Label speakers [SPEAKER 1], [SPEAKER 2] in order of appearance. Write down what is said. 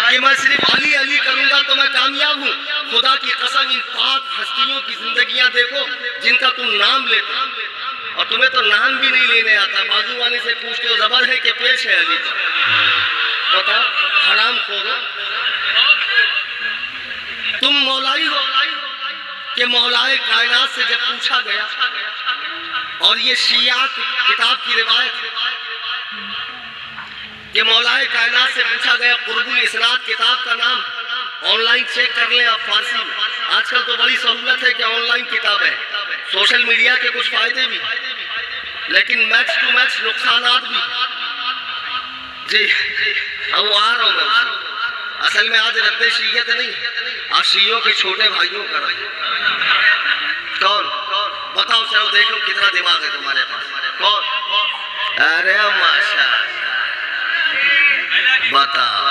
[SPEAKER 1] कि मैं सिर्फ अली अली करूंगा तो मैं कामयाब हूँ। खुदा की कसम, इन पाक हस्तियों की जिंदगियां देखो जिनका तुम नाम लेते हो, और तुम्हें तो नाम भी नहीं लेने आता। बाजू वाले से पूछते हो जबर है कि पेश है अली का, बताओ हराम खोरो। तुम मौलाई हो कि मौलाए कायनात से जब पूछा गया, और ये शिया किताब की रिवायत है कि मौलाए कायनात से पूछा गया, कुर्बुल इस्नाद किताब का नाम, ऑनलाइन चेक कर लें आप फारसी में। आजकल तो बड़ी सहूलत है कि ऑनलाइन किताब है, सोशल मीडिया के कुछ फायदे भी, लेकिन मैच टू मैच नुकसानात भी। जी अब आ रहा हूँ मैं। असल में आज रद्द शीयत नहीं, आज शीयों के छोटे भाइयों का कौन बताओ, चलो देख लो कितना दिमाग है तुम्हारे पास। कौन? अरे माशाअल्लाह, बताओ